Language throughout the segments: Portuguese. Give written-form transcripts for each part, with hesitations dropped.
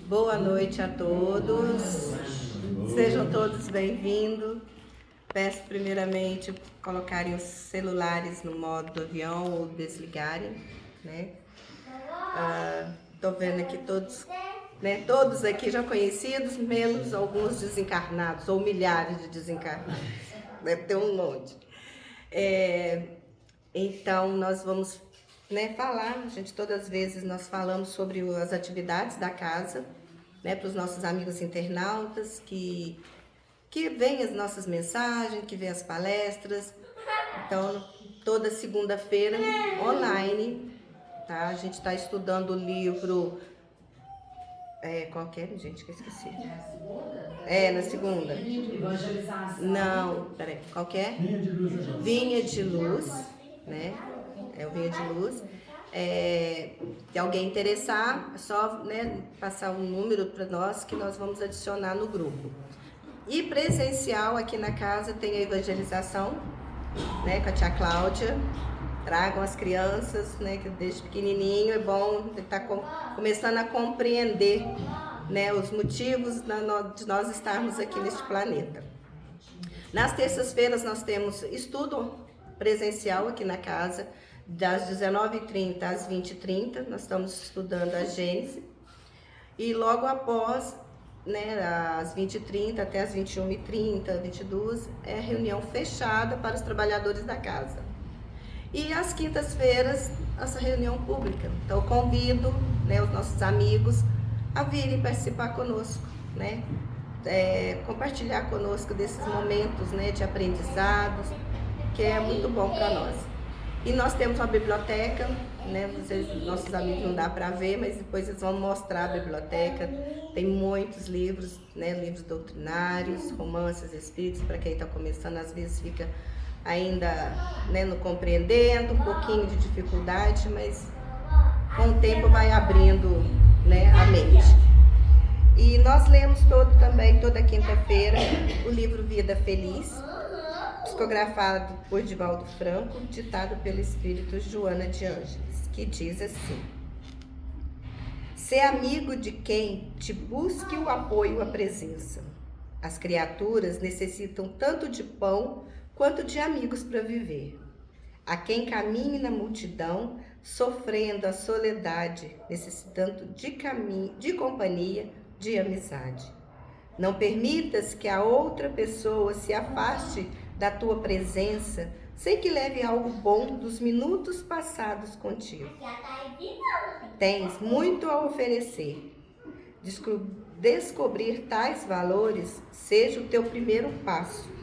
Boa noite a todos, sejam todos bem-vindos. Peço primeiramente colocarem os celulares no modo avião ou desligarem, né? Tô vendo aqui todos, né? Todos aqui já conhecidos, menos alguns desencarnados, ou milhares de desencarnados, deve ter um monte. Então nós vamos, né, falar, gente, todas as vezes nós falamos sobre as atividades da casa, né, para os nossos amigos internautas que veem as nossas mensagens, que veem as palestras. Então, toda segunda-feira, online, tá? A gente está estudando o livro... qual que é, gente? Que eu esqueci. Na segunda. Evangelização. Não, peraí, qual que é? Vinha de Luz, né? É o Vinha de Luz. Se alguém interessar, é só, né, passar um número para nós que nós vamos adicionar no grupo. E presencial aqui na casa tem a evangelização, né, com a tia Cláudia. Tragam as crianças, né, que desde pequenininho é bom estar começando a compreender, né, os motivos de nós estarmos aqui neste planeta. Nas terças-feiras nós temos estudo presencial aqui na casa, das 19h30 às 20h30, nós estamos estudando a Gênese. E logo após, né, às 20h30 até às 21h30, 22h, é reunião fechada para os trabalhadores da casa. E às quintas-feiras, essa reunião pública. Então, eu convido, né, os nossos amigos a virem participar conosco, né? Compartilhar conosco desses momentos, né, de aprendizados, que é muito bom para nós. E nós temos uma biblioteca, né? Nossos amigos não dá para ver, mas depois eles vão mostrar a biblioteca. Tem muitos livros, né? Livros doutrinários, romances espíritos, para quem está começando, às vezes fica ainda, né, não compreendendo, um pouquinho de dificuldade, mas com o tempo vai abrindo, né, a mente. E nós lemos também, toda quinta-feira, o livro Vida Feliz, psicografado por Divaldo Franco, ditado pelo espírito Joana de Ângeles, que diz assim: ser amigo de quem te busque o apoio, a presença. As criaturas necessitam tanto de pão quanto de amigos para viver. A quem caminhe na multidão, sofrendo a soledade, necessitando de companhia, de amizade. Não permitas que a outra pessoa se afaste da tua presença, sem que leve algo bom dos minutos passados contigo. Tens muito a oferecer. Descobrir tais valores seja o teu primeiro passo.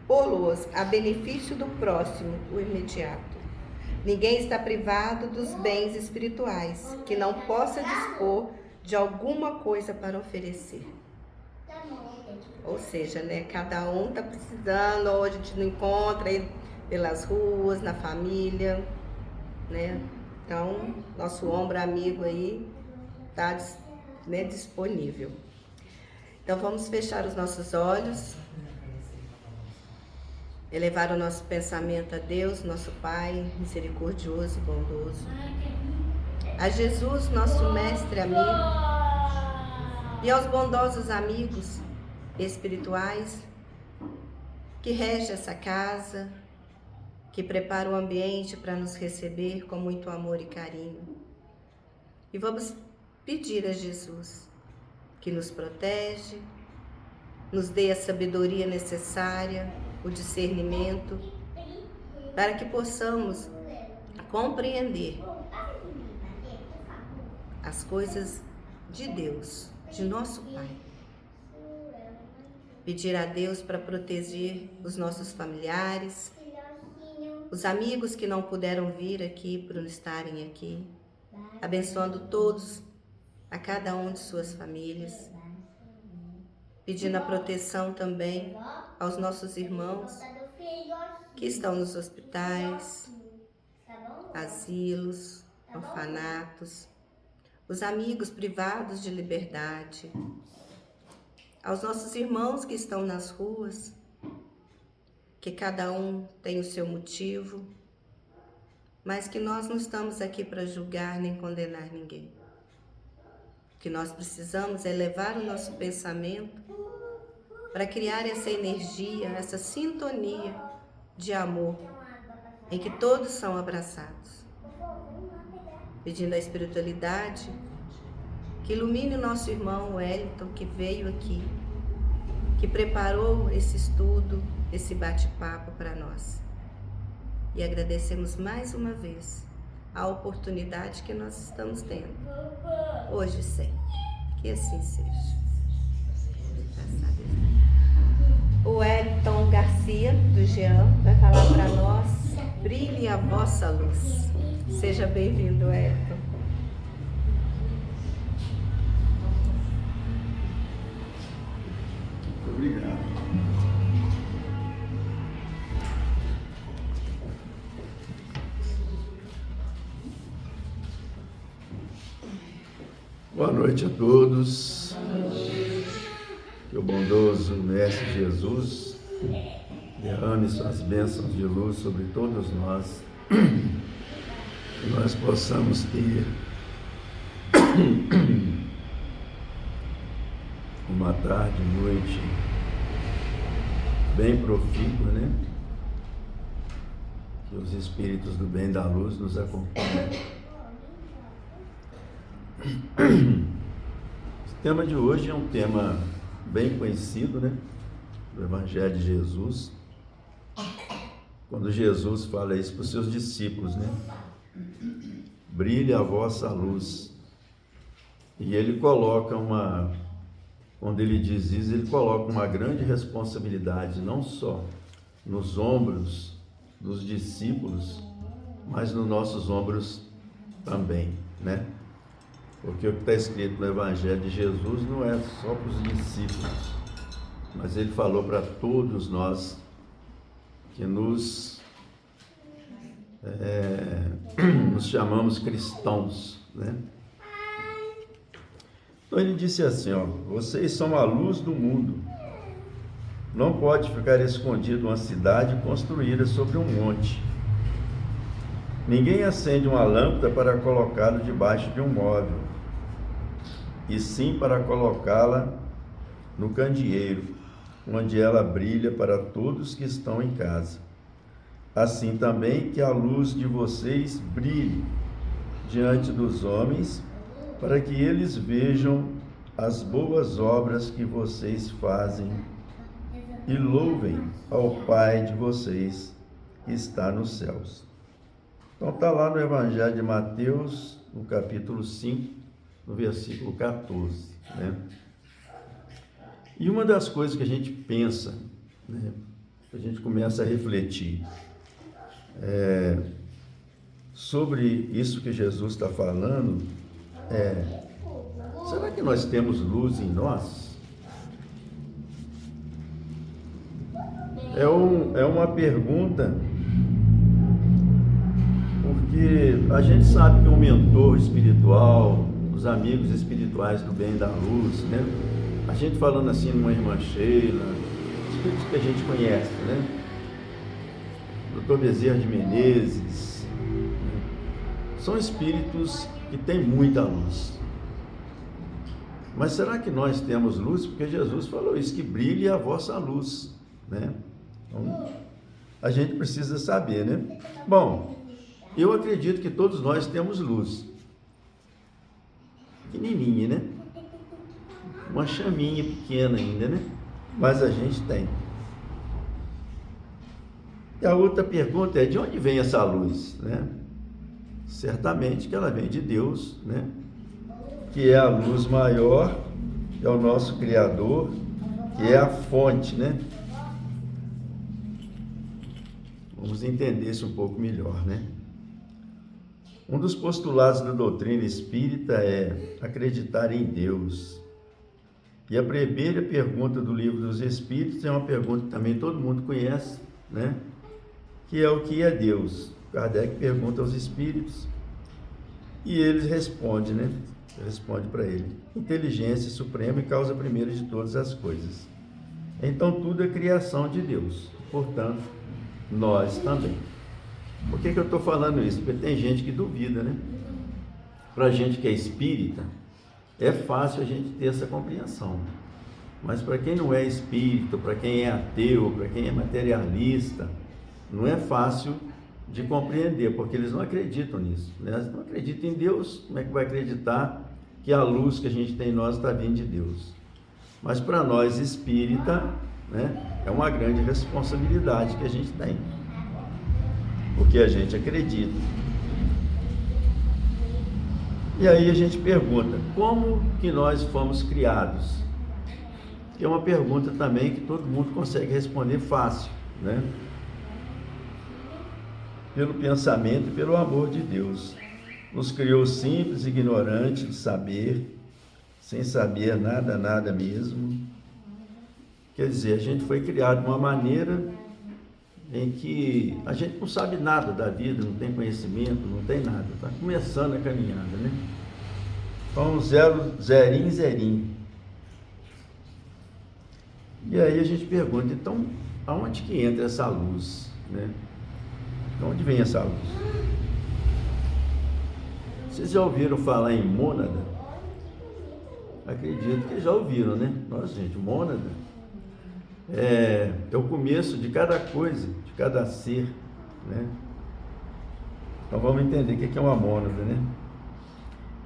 Pô-los a benefício do próximo, o imediato. Ninguém está privado dos bens espirituais, que não possa dispor de alguma coisa para oferecer. Ou seja, né, cada um está precisando, ou a gente não encontra aí pelas ruas, na família, né? Então, nosso ombro amigo aí está, né, disponível. Então, vamos fechar os nossos olhos, elevar o nosso pensamento a Deus, nosso Pai, misericordioso e bondoso, a Jesus, nosso mestre amigo, e aos bondosos amigos espirituais que regem essa casa, que preparam o ambiente para nos receber com muito amor e carinho. E vamos pedir a Jesus que nos protege, nos dê a sabedoria necessária, o discernimento, para que possamos compreender as coisas de Deus, de nosso Pai. Pedir a Deus para proteger os nossos familiares, os amigos que não puderam vir aqui por não estarem aqui, abençoando todos, a cada um de suas famílias, pedindo a proteção também aos nossos irmãos que estão nos hospitais, asilos, orfanatos, os amigos privados de liberdade, aos nossos irmãos que estão nas ruas, que cada um tem o seu motivo, mas que nós não estamos aqui para julgar nem condenar ninguém. que nós precisamos é levar o nosso pensamento para criar essa energia, essa sintonia de amor, em que todos são abraçados. Pedindo à espiritualidade que ilumine o nosso irmão Wellington, que veio aqui, que preparou esse estudo, esse bate-papo para nós. E agradecemos mais uma vez a oportunidade que nós estamos tendo, hoje e sempre. Que assim seja. Graças a Deus. O Wellington Garcia, do Jean, vai falar para nós: brilhe a vossa luz. Seja bem-vindo, Wellington. Obrigado. Boa noite a todos. Que o bondoso Mestre Jesus derrame suas bênçãos de luz sobre todos nós. Que nós possamos ter uma tarde, noite bem profícua, né? Que os espíritos do bem da luz nos acompanhem. O tema de hoje é um tema bem conhecido, né? Do Evangelho de Jesus. Quando Jesus fala isso para os seus discípulos, né? Brilhe a vossa luz. E ele coloca quando ele diz isso, ele coloca uma grande responsabilidade, não só nos ombros dos discípulos, mas nos nossos ombros também, né? Porque o que está escrito no Evangelho de Jesus não é só para os discípulos, mas ele falou para todos nós que nos chamamos cristãos, né? Então ele disse assim, vocês são a luz do mundo. Não pode ficar escondido uma cidade construída sobre um monte. Ninguém acende uma lâmpada para colocá-la debaixo de um móvel, e sim para colocá-la no candeeiro, onde ela brilha para todos que estão em casa. Assim também que a luz de vocês brilhe diante dos homens, para que eles vejam as boas obras que vocês fazem e louvem ao Pai de vocês que está nos céus. Então está lá no Evangelho de Mateus, no capítulo 5, no versículo 14, né? E uma das coisas que a gente pensa, né, que a gente começa a refletir sobre isso que Jesus está falando, será que nós temos luz em nós? É uma pergunta, porque a gente sabe que um mentor espiritual, os amigos espirituais do bem e da luz, né? A gente falando assim numa irmã Sheila, espíritos que a gente conhece, né? Dr. Bezerra de Menezes, né? São espíritos que têm muita luz. Mas será que nós temos luz? Porque Jesus falou isso, que brilhe a vossa luz, né? Então, a gente precisa saber, né? Bom, eu acredito que todos nós temos luz. Pequenininha, né? Uma chaminha pequena ainda, né? Mas a gente tem. E a outra pergunta é: de onde vem essa luz, né? Certamente que ela vem de Deus, né? Que é a luz maior, que é o nosso Criador, que é a fonte, né? Vamos entender isso um pouco melhor, né? Um dos postulados da doutrina espírita é acreditar em Deus. E a primeira pergunta do Livro dos Espíritos é uma pergunta que também todo mundo conhece, né? Que é: o que é Deus? Kardec pergunta aos espíritos e eles respondem, né? Responde para ele: inteligência suprema e causa primeira de todas as coisas. Então tudo é criação de Deus, portanto, nós também. Por que eu estou falando isso? Porque tem gente que duvida, né? Para gente que é espírita, é fácil a gente ter essa compreensão. Mas para quem não é espírita, para quem é ateu, para quem é materialista, não é fácil de compreender, porque eles não acreditam nisso, né? Eles não acreditam em Deus, como é que vai acreditar que a luz que a gente tem em nós está vindo de Deus? Mas para nós espírita, né, é uma grande responsabilidade que a gente tem, porque a gente acredita. E aí a gente pergunta, como que nós fomos criados? Que é uma pergunta também que todo mundo consegue responder fácil, né? Pelo pensamento e pelo amor de Deus. Nos criou simples, ignorantes de saber, sem saber nada mesmo. Quer dizer, a gente foi criado de uma maneira em que a gente não sabe nada da vida, não tem conhecimento, não tem nada. Está começando a caminhada, né? Então, zerinho. E aí a gente pergunta, então, aonde que entra essa luz, né? De onde vem essa luz? Vocês já ouviram falar em mônada? Acredito que já ouviram, né? Nossa, gente, mônada é o começo de cada coisa, de cada ser, né? Então vamos entender o que é uma mônada, né?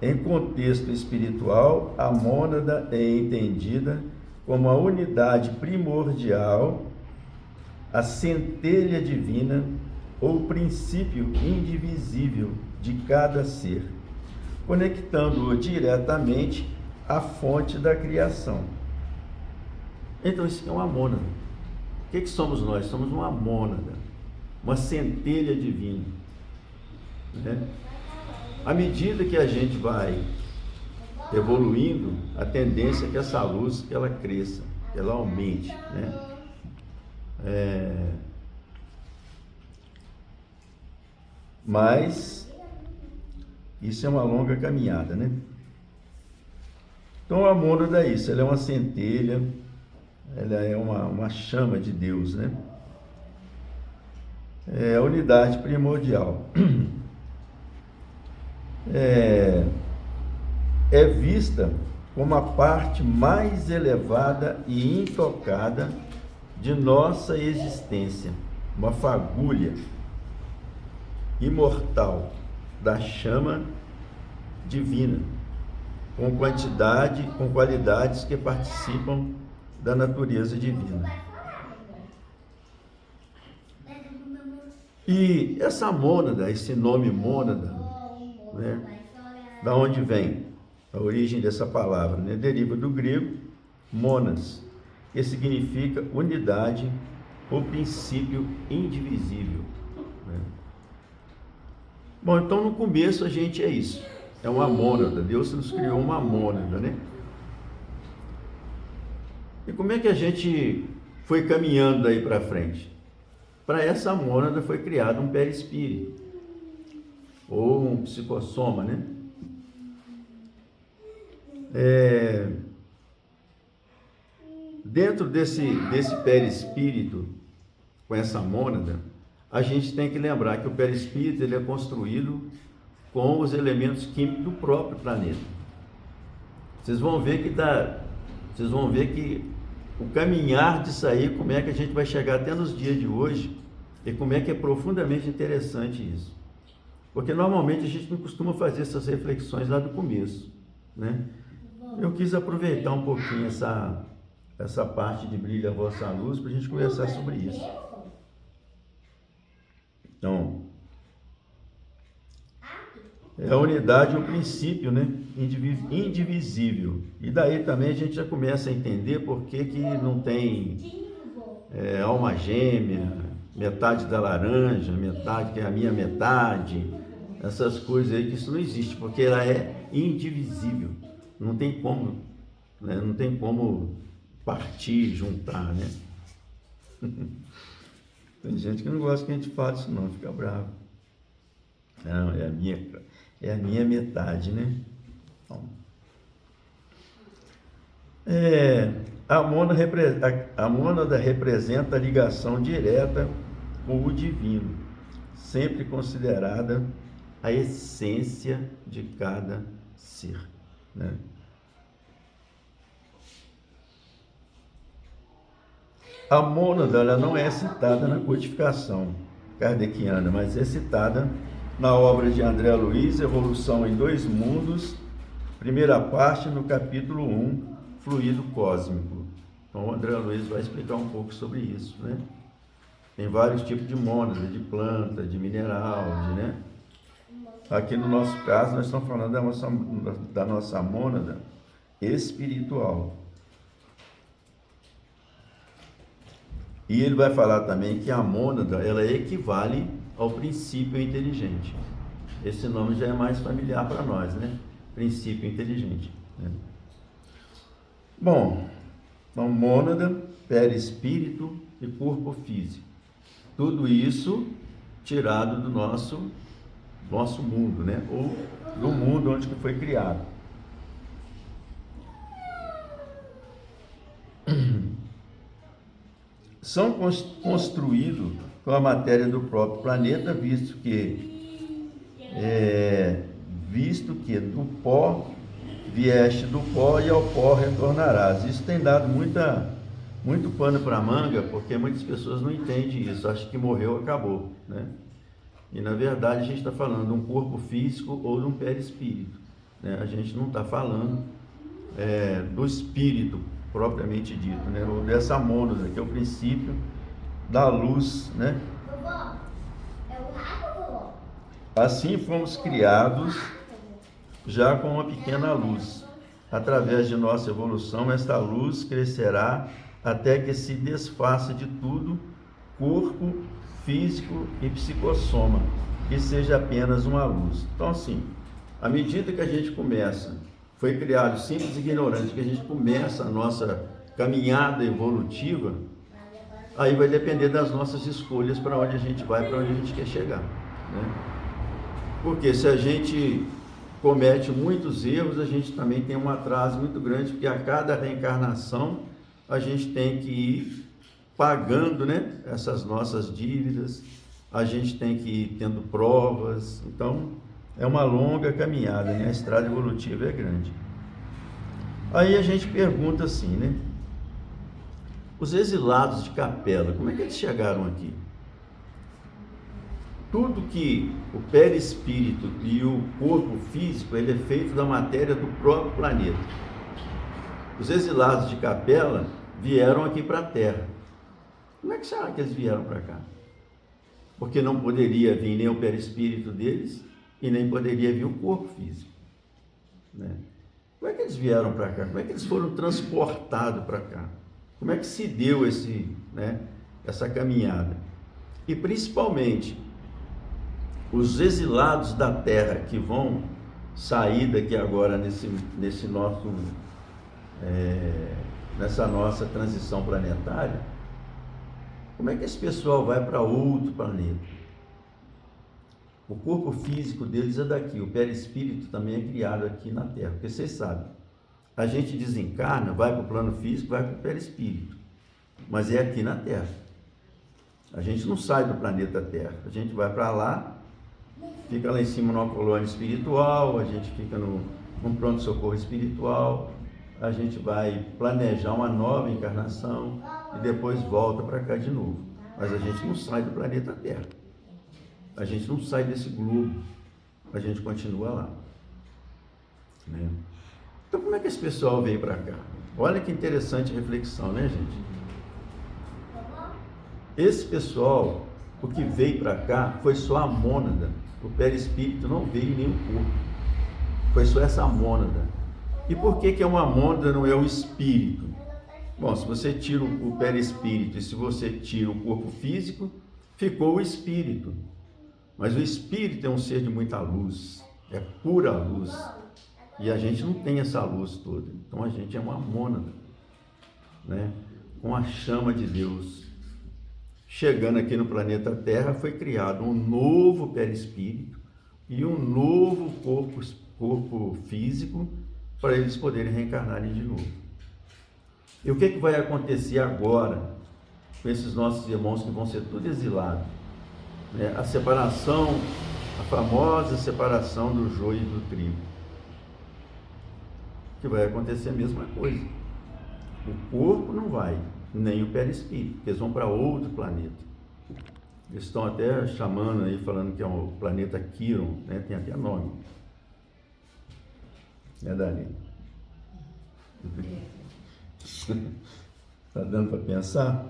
Em contexto espiritual, a mônada é entendida como a unidade primordial, a centelha divina ou princípio indivisível de cada ser, conectando-o diretamente à fonte da criação. Então isso é uma mônada. O que somos nós? Somos uma mônada, uma centelha divina, né? À medida que a gente vai evoluindo, a tendência é que essa luz ela cresça, ela aumente, né? Mas isso é uma longa caminhada, né? Então a mônada é isso, ela é uma centelha, ela é uma chama de Deus, né? É a unidade primordial. É vista como a parte mais elevada e intocada de nossa existência, uma fagulha imortal da chama divina, com qualidades que participam da natureza divina. E essa mônada, esse nome mônada, né, da onde vem a origem dessa palavra, né? Deriva do grego monas, que significa unidade ou princípio indivisível, né? Bom, então no começo a gente é isso, é uma mônada. Deus nos criou uma mônada, né? E como é que a gente foi caminhando daí para frente? Para essa mônada foi criado um perispírito, ou um psicossoma, né? Dentro desse perispírito, com essa mônada, a gente tem que lembrar que o perispírito ele é construído com os elementos químicos do próprio planeta. Vocês vão ver que o caminhar disso aí, como é que a gente vai chegar até nos dias de hoje, e como é que é profundamente interessante isso. Porque normalmente a gente não costuma fazer essas reflexões lá do começo, né? Eu quis aproveitar um pouquinho essa parte de Brilha a Vossa Luz para a gente conversar sobre isso. Então, é a unidade, o princípio, né? Indivisível. E daí também a gente já começa a entender por que não tem alma gêmea, metade da laranja, metade que é a minha metade, essas coisas aí, que isso não existe, porque ela é indivisível. Não tem como, né? Não tem como partir, juntar, né? Tem gente que não gosta que a gente fale isso não, fica bravo. Não, é a minha metade, né? Então, a mônada representa a ligação direta com o divino, sempre considerada a essência de cada ser, né? A mônada, ela não é citada na codificação kardeciana, mas é citada na obra de André Luiz, Evolução em Dois Mundos, primeira parte, no capítulo 1, Fluido Cósmico. Então, o André Luiz vai explicar um pouco sobre isso, né? Tem vários tipos de mônada, de planta, de mineral, né? Aqui no nosso caso, nós estamos falando da nossa mônada espiritual. E ele vai falar também que a mônada, ela equivale ao princípio inteligente. Esse nome já é mais familiar para nós, né? Princípio inteligente, né? Bom, então mônada, perispírito e corpo físico. Tudo isso tirado do nosso mundo, né? Ou do mundo onde que foi criado. São construídos com a matéria do próprio planeta, visto que do pó vieste do pó e ao pó retornarás. Isso tem dado muito pano para manga, porque muitas pessoas não entendem isso, acham que morreu, acabou, né? E na verdade a gente está falando de um corpo físico ou de um perispírito, né? A gente não está falando do espírito propriamente dito, né? Ou dessa mônada, que é o princípio da luz, né? Vovó, é o rato, vovó? Assim fomos criados já com uma pequena luz. Através de nossa evolução, esta luz crescerá até que se desfaça de tudo, corpo, físico e psicossoma, e seja apenas uma luz. Então, assim, à medida que a gente foi criado simples e ignorante, que a gente começa a nossa caminhada evolutiva, aí vai depender das nossas escolhas para onde a gente vai, para onde a gente quer chegar, né? Porque se a gente comete muitos erros, a gente também tem um atraso muito grande, porque a cada reencarnação a gente tem que ir pagando, né, essas nossas dívidas, a gente tem que ir tendo provas. Então é uma longa caminhada, né? A estrada evolutiva é grande. Aí a gente pergunta assim, né? Os exilados de Capela, como é que eles chegaram aqui? Tudo que o perispírito e o corpo físico, ele é feito da matéria do próprio planeta. Os exilados de Capela vieram aqui para a Terra. Como é que será que eles vieram para cá? Porque não poderia vir nem o perispírito deles e nem poderia vir o corpo físico, né? Como é que eles vieram para cá? Como é que eles foram transportados para cá? Como é que se deu essa caminhada? E principalmente, os exilados da Terra que vão sair daqui agora nessa nossa transição planetária, como é que esse pessoal vai para outro planeta? O corpo físico deles é daqui, o perispírito também é criado aqui na Terra, porque vocês sabem, a gente desencarna, vai para o plano físico, vai para o perispírito, mas é aqui na Terra. A gente não sai do planeta Terra, a gente vai para lá, fica lá em cima numa colônia espiritual, a gente fica num pronto-socorro espiritual, a gente vai planejar uma nova encarnação e depois volta para cá de novo. Mas a gente não sai do planeta Terra. A gente não sai desse globo. A gente continua lá, né? Então, como é que esse pessoal veio para cá? Olha que interessante reflexão, né, gente? Esse pessoal, o que veio para cá foi só a mônada. O perispírito não veio em nenhum corpo. Foi só essa mônada. E por que uma mônada não é o espírito? Bom, se você tira o perispírito e se você tira o corpo físico, ficou o espírito. Mas o espírito é um ser de muita luz, é pura luz. E a gente não tem essa luz toda. Então a gente é uma mônada, né? Com a chama de Deus. Chegando aqui no planeta Terra, foi criado um novo perispírito e um novo corpo físico para eles poderem reencarnarem de novo. E o que vai acontecer agora com esses nossos irmãos que vão ser tudo exilados? A separação, a famosa separação do joio e do trigo. Que vai acontecer a mesma coisa. O corpo não vai, nem o perispírito, porque eles vão para outro planeta. Eles estão até chamando aí, falando que é o planeta Quiron, né? Tem até nome. É dali. Tá dando para pensar?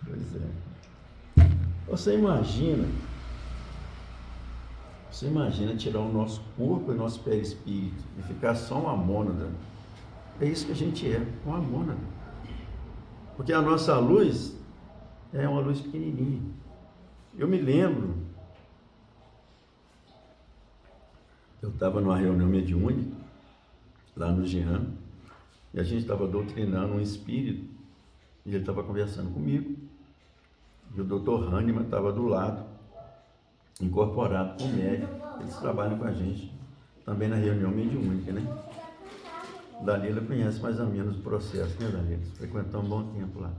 Pois é. Você imagina tirar o nosso corpo e o nosso perispírito e ficar só uma mônada. É isso que a gente é, uma mônada. Porque a nossa luz é uma luz pequenininha. Eu me lembro, eu estava numa reunião mediúnica, lá no Jean, e a gente estava doutrinando um espírito, e ele estava conversando comigo, e o Dr. Hahnemann estava do lado, incorporado com o médico. Eles trabalham com a gente, também na reunião mediúnica, né? Dalila conhece mais ou menos o processo, né, Dalila? Frequentou um bom tempo lá.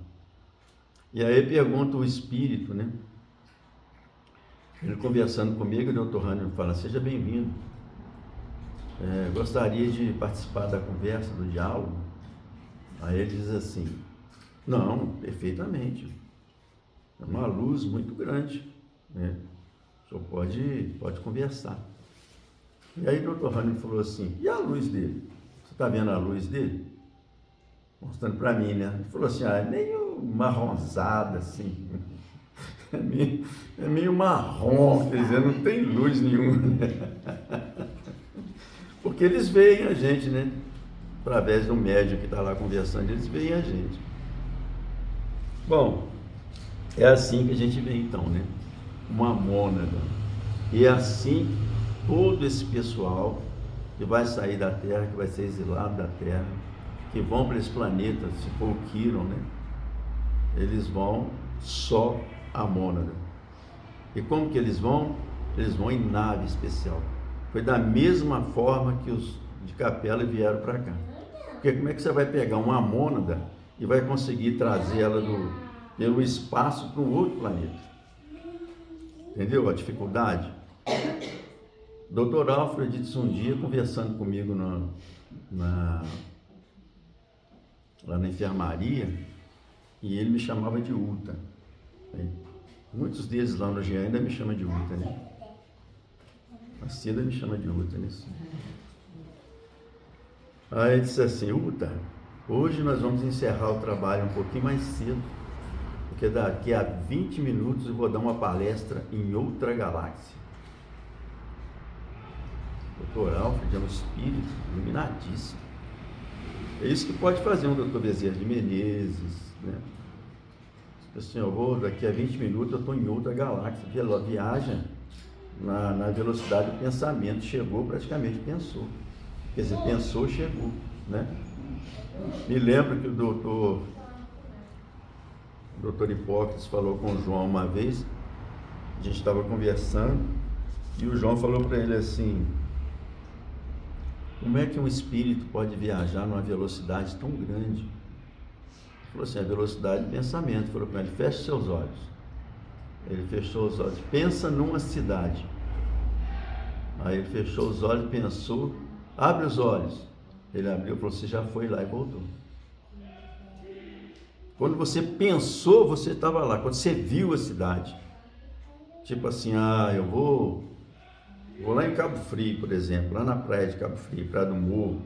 E aí pergunta o espírito, né? Ele conversando comigo, o Dr. Hahnemann fala: seja bem-vindo. Gostaria de participar da conversa, do diálogo. Aí ele diz assim: não, perfeitamente. É uma luz muito grande, né? O senhor pode conversar. E aí o Dr. Hahnemann falou assim: e a luz dele? Você está vendo a luz dele? Mostrando para mim, né? Ele falou assim: é meio marronzada, assim. É meio marrom, quer dizer, não tem luz nenhuma. Porque eles veem a gente, né? Através do médium que está lá conversando, eles veem a gente. Bom, é assim que a gente vê então, né? Uma mônada. E é assim todo esse pessoal que vai sair da Terra, que vai ser exilado da Terra, que vão para esse planeta, se for o Quiron, né? Eles vão só a mônada. E como que eles vão? Eles vão em nave especial. Foi da mesma forma que os de Capela vieram para cá. Porque como é que você vai pegar uma mônada e vai conseguir trazê-la pelo espaço para um outro planeta? Entendeu a dificuldade? Dr. Alfred disse um dia, conversando comigo lá na enfermaria, e ele me chamava de Uta. Muitos deles lá no Jean ainda me chamam de Uta, né? A Cida me chama de Uta, né? Aí ele disse assim: Uta, hoje nós vamos encerrar o trabalho um pouquinho mais cedo, porque daqui a 20 minutos eu vou dar uma palestra em outra galáxia. Dr. Alfred é um espírito iluminadíssimo. É isso que pode fazer um Dr. Bezerra de Menezes, né? Assim, eu vou, daqui a 20 minutos eu estou em outra galáxia. Viaja na velocidade do pensamento. Chegou, praticamente pensou. Quer dizer, pensou, chegou, né? Me lembro que o doutor Hipócrates falou com o João uma vez. A gente estava conversando e o João falou para ele assim: como é que um espírito pode viajar numa velocidade tão grande? Ele falou assim: a velocidade do pensamento. Falou para ele: feche seus olhos. Ele fechou os olhos: pensa numa cidade. Aí ele fechou os olhos, pensou: abre os olhos. Ele abriu e falou: você já foi lá e voltou. Quando você pensou, você estava lá. Quando você viu a cidade, tipo assim, eu vou lá em Cabo Frio, por exemplo, lá na praia de Cabo Frio, Praia do Morro.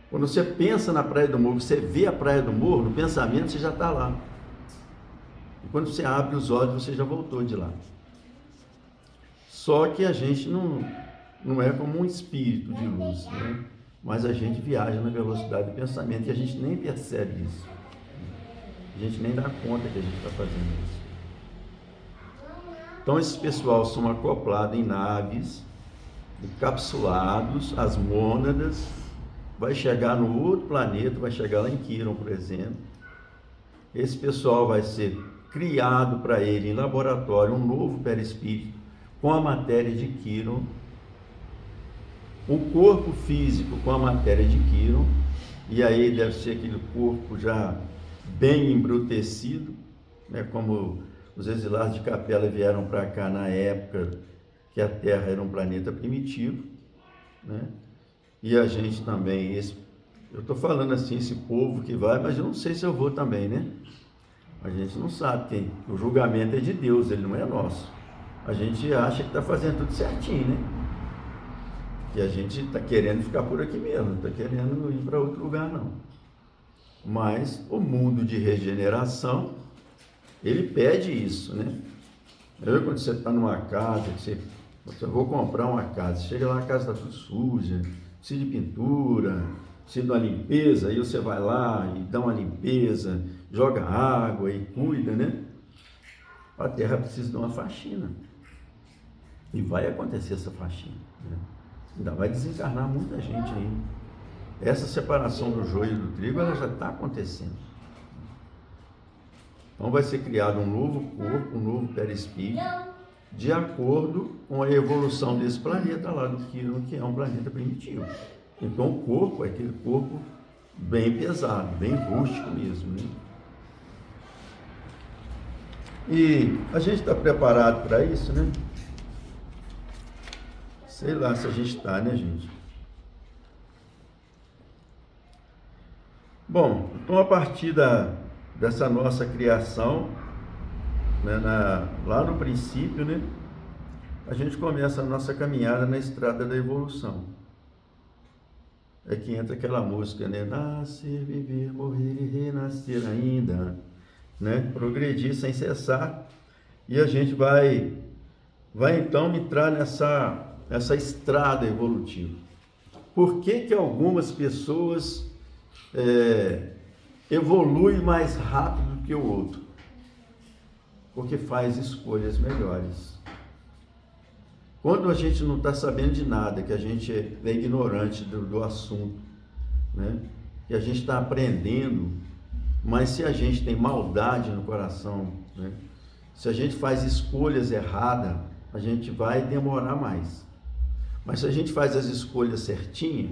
Quando você pensa na Praia do Morro, você vê a Praia do Morro, no pensamento você já está lá. E quando você abre os olhos, você já voltou de lá. Só que a gente não é como um espírito de luz, né? Mas a gente viaja na velocidade do pensamento e a gente nem percebe isso. A gente nem dá conta que a gente está fazendo isso. Então, esses pessoal são acoplados em naves, encapsulados, as mônadas, vai chegar no outro planeta, vai chegar lá em Quiron, por exemplo. Esse pessoal vai ser criado para ele em laboratório um novo perispírito com a matéria de Quiron, o corpo físico com a matéria de Quiron, e aí deve ser aquele corpo já bem embrutecido, né, como os exilados de Capela vieram para cá na época que a Terra era um planeta primitivo, né? E a gente também, esse Eu estou falando assim, esse povo que vai, mas eu não sei se eu vou também, né? A gente não sabe quem. O julgamento é de Deus, ele não é nosso. A gente acha que está fazendo tudo certinho, né? E a gente está querendo ficar por aqui mesmo, não está querendo ir para outro lugar, não. Mas o mundo de regeneração, ele pede isso, né? Quando você está numa casa, você vou comprar uma casa, chega lá, a casa está tudo suja, precisa de pintura, precisa de uma limpeza, aí você vai lá e dá uma limpeza, joga água e cuida, né? A terra precisa de uma faxina. E vai acontecer essa faxina, né? Ainda vai desencarnar muita gente ainda. Essa separação do joio e do trigo, ela já está acontecendo. Então vai ser criado um novo corpo, um novo perispírito, de acordo com a evolução desse planeta lá, do que é um planeta primitivo. Então o corpo é aquele corpo bem pesado, bem rústico mesmo, né? E a gente está preparado para isso, né? Sei lá se a gente está, né, gente? Bom, então a partir dessa nossa criação, né, lá no princípio, né, a gente começa a nossa caminhada na estrada da evolução. É que entra aquela música, né? Nascer, viver, morrer e renascer ainda, né? Progredir sem cessar. E a gente vai então entrar nessa estrada evolutiva. Por que algumas pessoas evoluem mais rápido do que o outro? Porque faz escolhas melhores. Quando a gente não está sabendo de nada, que a gente é ignorante do assunto, né? Que a gente está aprendendo, mas se a gente tem maldade no coração, né? Se a gente faz escolhas erradas, a gente vai demorar mais. Mas se a gente faz as escolhas certinhas,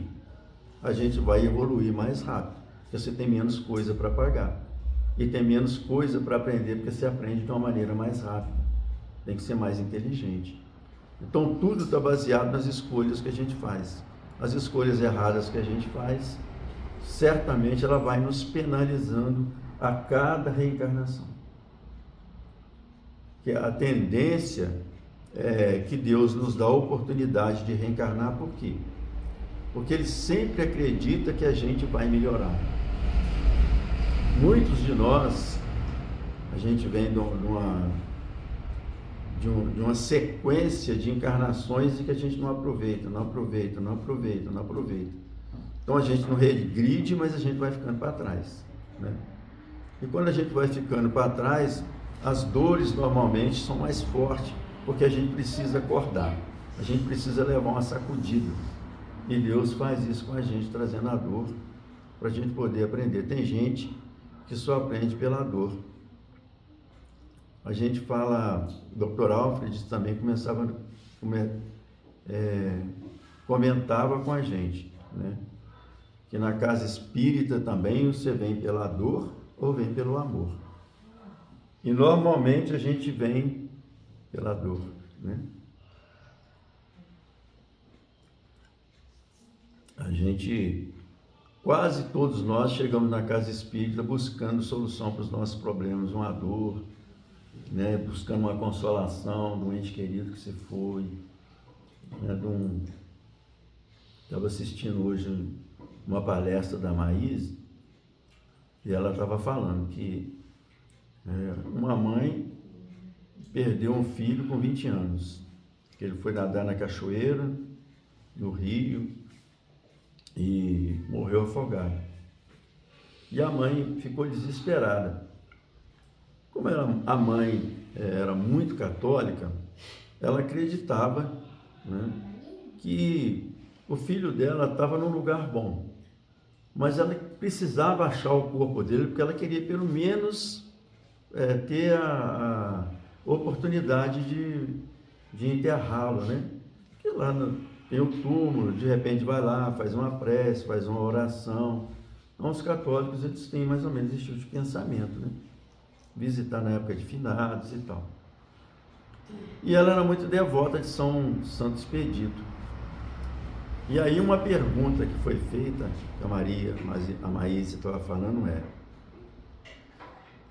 a gente vai evoluir mais rápido, porque você tem menos coisa para pagar. E tem menos coisa para aprender, porque você aprende de uma maneira mais rápida. Tem que ser mais inteligente. Então tudo está baseado nas escolhas que a gente faz. As escolhas erradas que a gente faz, certamente ela vai nos penalizando a cada reencarnação. Que a tendência é que Deus nos dá a oportunidade de reencarnar, por quê? Porque Ele sempre acredita que a gente vai melhorar. Muitos de nós, a gente vem de uma sequência de encarnações e que a gente não aproveita. Então a gente não regride, mas a gente vai ficando para trás, né? E quando a gente vai ficando para trás, as dores normalmente são mais fortes, porque a gente precisa acordar, a gente precisa levar uma sacudida. E Deus faz isso com a gente, trazendo a dor, para a gente poder aprender. Tem gente que só aprende pela dor. A gente fala, o Dr. Alfred também comentava com a gente, né? Que na casa espírita também você vem pela dor ou vem pelo amor. E normalmente a gente vem pela dor, né? Quase todos nós chegamos na casa espírita buscando solução para os nossos problemas, uma dor, né? Buscando uma consolação de um ente querido que se foi, né? Estava assistindo hoje uma palestra da Maís e ela estava falando que uma mãe perdeu um filho com 20 anos, que ele foi nadar na cachoeira, no rio, e morreu afogado. E a mãe ficou desesperada. Como a mãe era muito católica, ela acreditava, né, que o filho dela estava num lugar bom, mas ela precisava achar o corpo dele, porque ela queria pelo menos ter a oportunidade de enterrá-lo, né? Porque lá tem o túmulo, de repente vai lá, faz uma prece, faz uma oração. Então os católicos, eles têm mais ou menos esse tipo de pensamento, né? Visitar na época de finados e tal. E ela era muito devota de São Santo Expedito. E aí uma pergunta que foi feita, que a Maísa estava falando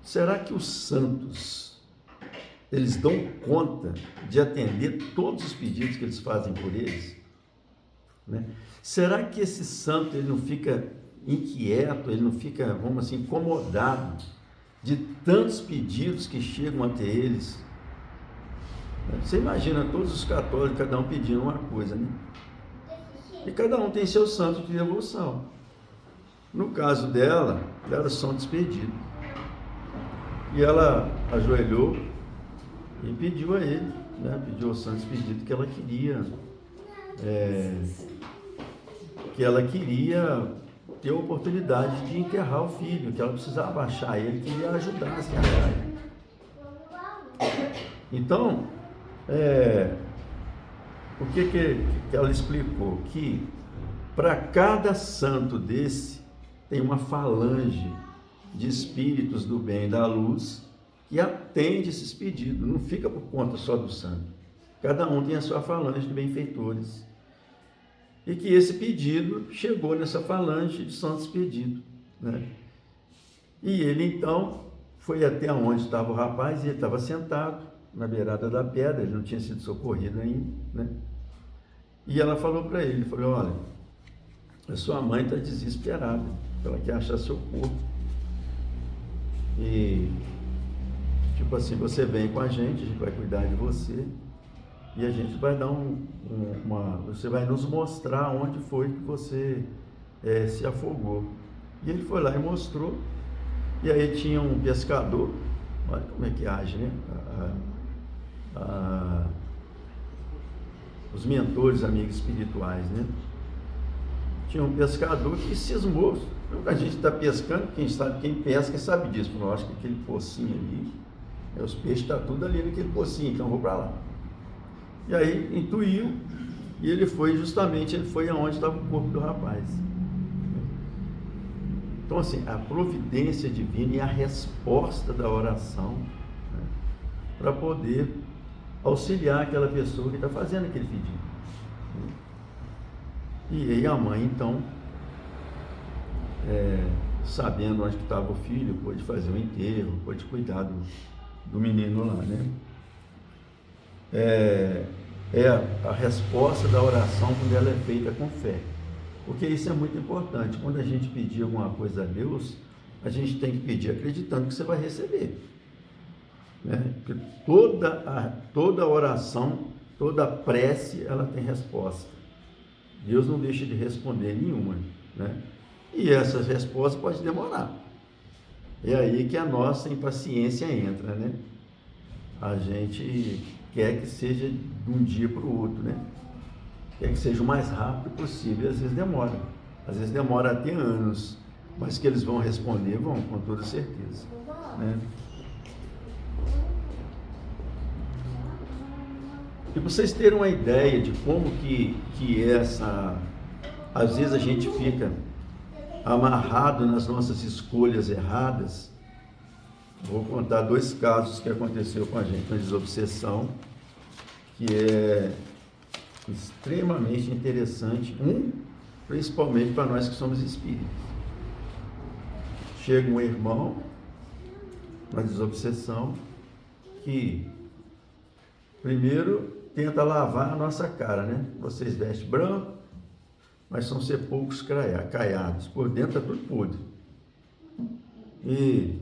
será que os santos, eles dão conta de atender todos os pedidos que eles fazem por eles? Né? Será que esse santo, ele não fica inquieto, ele não fica, vamos assim, incomodado de tantos pedidos que chegam até eles? Você imagina todos os católicos, cada um pedindo uma coisa, né? E cada um tem seu santo de devoção. No caso dela, era o Santo Expedito. E ela ajoelhou e pediu a ele, né? Pediu ao Santo Expedito que ela queria ter a oportunidade de enterrar o filho, que ela precisava achar ele, que ia ajudar a enterrar ele. Então, o que ela explicou? Que para cada santo desse tem uma falange de espíritos do bem e da luz que atende esses pedidos, não fica por conta só do santo. Cada um tem a sua falange de benfeitores. E que esse pedido chegou nessa falange de Santo Expedito, né? E ele então foi até onde estava o rapaz, e ele estava sentado na beirada da pedra, ele não tinha sido socorrido ainda, né? E ela falou para ele, falou: olha, a sua mãe está desesperada, ela quer achar seu corpo. E tipo assim, você vem com a gente vai cuidar de você, e a gente vai dar você vai nos mostrar onde foi que você se afogou. E ele foi lá e mostrou, e aí tinha um pescador, olha como é que age, né? Os mentores, amigos espirituais, né? Tinha um pescador que cismou. A gente está pescando, quem pesca sabe disso. Eu acho que aquele pocinho ali, os peixes estão tudo ali naquele pocinho, então eu vou para lá. E aí intuiu, e ele foi aonde estava o corpo do rapaz. Então assim, a providência divina e a resposta da oração, né, para poder auxiliar aquela pessoa que está fazendo aquele pedido. E aí a mãe então, sabendo onde estava o filho, pôde fazer o enterro, pôde cuidar do menino lá, né? A resposta da oração quando ela é feita com fé, porque isso é muito importante. Quando a gente pedir alguma coisa a Deus, a gente tem que pedir acreditando que você vai receber, né? Porque toda oração, toda prece, ela tem resposta. Deus não deixa de responder nenhuma, né? E essas respostas podem demorar. É aí que a nossa impaciência entra, né? A gente quer que seja de um dia para o outro, né? Quer que seja o mais rápido possível, e às vezes demora. Às vezes demora até anos, mas que eles vão responder, vão, com toda certeza, né? E para vocês terem uma ideia de como que às vezes a gente fica amarrado nas nossas escolhas erradas, vou contar 2 casos que aconteceu com a gente na desobsessão, que é extremamente interessante, principalmente para nós que somos espíritas. Chega um irmão na desobsessão que primeiro tenta lavar a nossa cara, né? Vocês vestem branco, mas são sepulcros caiados, por dentro está tudo podre. E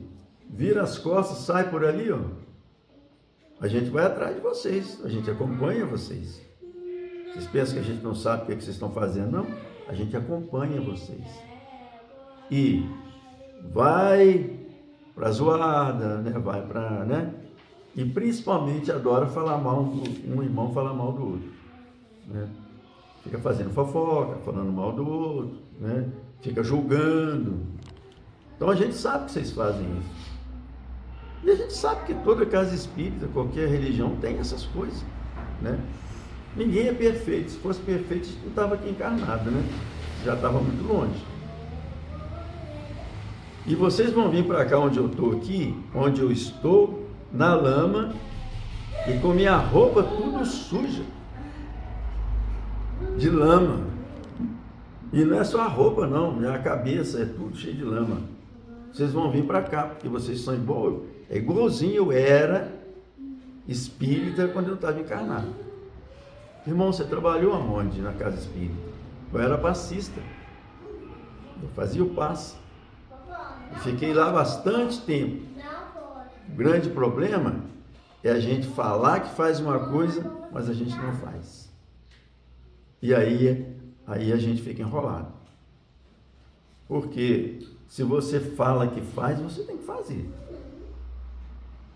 vira as costas, sai por ali, ó. A gente vai atrás de vocês, a gente acompanha vocês. Vocês pensam que a gente não sabe o que vocês estão fazendo? Não, a gente acompanha vocês. E vai para a zoada, né? Vai para, né? E principalmente adora falar mal, um irmão falar mal do outro, né? Fica fazendo fofoca, falando mal do outro, né? Fica julgando. Então a gente sabe que vocês fazem isso. E a gente sabe que toda casa espírita, qualquer religião tem essas coisas, né? Ninguém é perfeito. Se fosse perfeito, a gente não estava aqui encarnado, né? Já estava muito longe. E vocês vão vir para cá onde eu estou aqui, onde eu estou, na lama, e com minha roupa tudo suja de lama. E não é só a roupa, não, é a cabeça, é tudo cheio de lama. Vocês vão vir para cá, porque vocês são igualzinho eu era espírita quando eu estava encarnado. Irmão, você trabalhou aonde na casa espírita? Eu era passista. Eu fazia o passe. E fiquei lá bastante tempo. O grande problema é a gente falar que faz uma coisa, mas a gente não faz. E aí a gente fica enrolado. Porque se você fala que faz, você tem que fazer.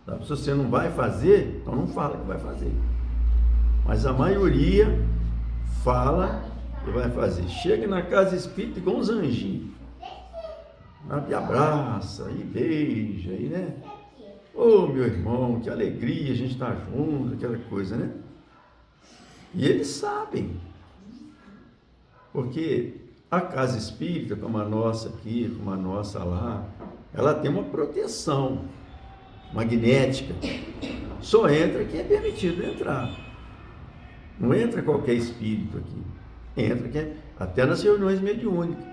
Tá? Se você não vai fazer, então não fala que vai fazer. Mas a maioria fala e vai fazer. Chega na casa espírita igual uns anjinhos. E abraça, e beija, e né? Ô, meu irmão, que alegria a gente estar junto, aquela coisa, né? E eles sabem. Porque a casa espírita, como a nossa aqui, como a nossa lá, ela tem uma proteção magnética. Só entra quem é permitido entrar. Não entra qualquer espírito aqui. Entra quem até nas reuniões mediúnicas.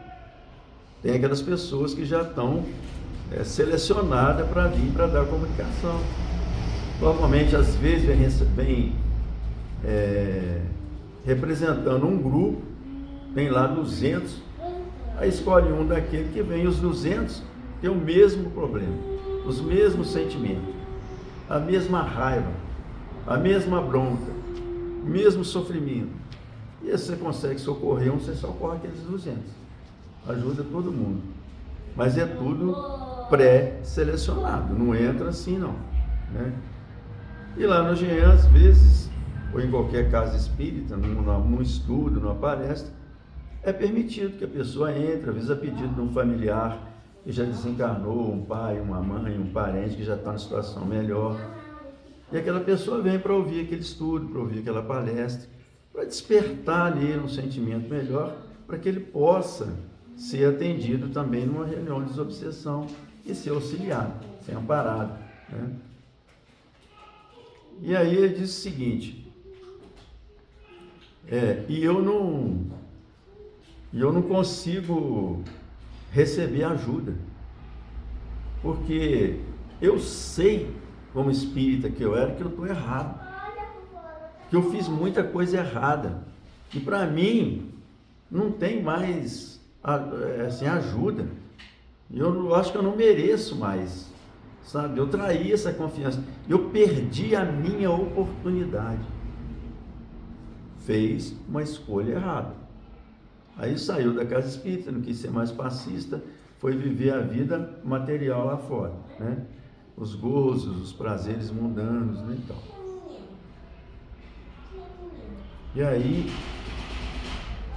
Tem aquelas pessoas que já estão selecionadas para vir para dar comunicação. Normalmente, às vezes, vem representando um grupo, tem lá 200, aí escolhe um daquele que vem, os 200 tem o mesmo problema, os mesmos sentimentos, a mesma raiva, a mesma bronca, o mesmo sofrimento. E aí você consegue socorrer um, você socorre aqueles 200. Ajuda todo mundo. Mas é tudo pré-selecionado, não entra assim não, né? E lá no Jean, às vezes, ou em qualquer casa espírita, num estudo, numa palestra, é permitido que a pessoa entre, às vezes a pedido de um familiar que já desencarnou, um pai, uma mãe, um parente que já está em situação melhor. E aquela pessoa vem para ouvir aquele estudo, para ouvir aquela palestra, para despertar nele um sentimento melhor, para que ele possa ser atendido também numa reunião de desobsessão e ser auxiliado, ser amparado, né? E aí ele diz o seguinte, e eu não consigo receber ajuda, porque eu sei, como espírita que eu era, que eu estou errado, que eu fiz muita coisa errada, e para mim não tem mais assim, ajuda. Eu acho que eu não mereço mais, sabe? Eu traí essa confiança, eu perdi a minha oportunidade, fez uma escolha errada. Aí saiu da casa espírita, não quis ser mais passista, foi viver a vida material lá fora, né? Os gozos, os prazeres mundanos, né? Então. E aí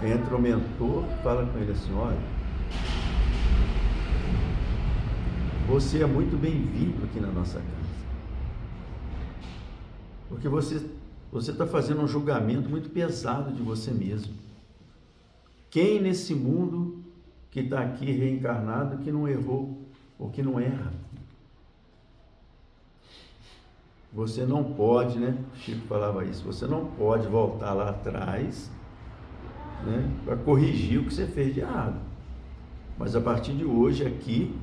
entra o mentor, fala com ele assim, olha, você é muito bem-vindo aqui na nossa casa, porque você está fazendo um julgamento muito pesado de você mesmo. Quem nesse mundo que está aqui reencarnado que não errou ou que não erra? Você não pode, né? Chico falava isso, você não pode voltar lá atrás, né, para corrigir o que você fez de errado. Mas a partir de hoje aqui,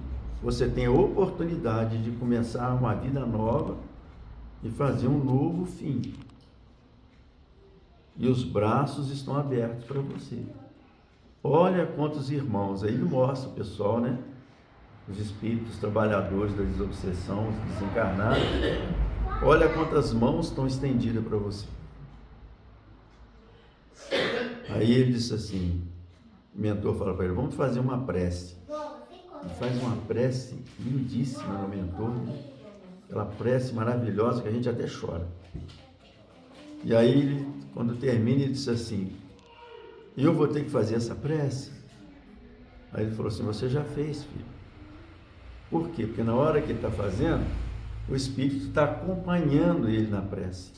você tem a oportunidade de começar uma vida nova e fazer um novo fim. E os braços estão abertos para você. Olha quantos irmãos, aí ele mostra o pessoal, né? Os espíritos trabalhadores da desobsessão, os desencarnados. Olha quantas mãos estão estendidas para você. Aí ele disse assim, o mentor fala para ele, vamos fazer uma prece. E faz uma prece lindíssima no mentor, né? Aquela prece maravilhosa que a gente até chora. E aí, ele, quando termina, ele disse assim, eu vou ter que fazer essa prece? Aí ele falou assim, você já fez, filho. Por quê? Porque na hora que ele está fazendo, o Espírito está acompanhando ele na prece.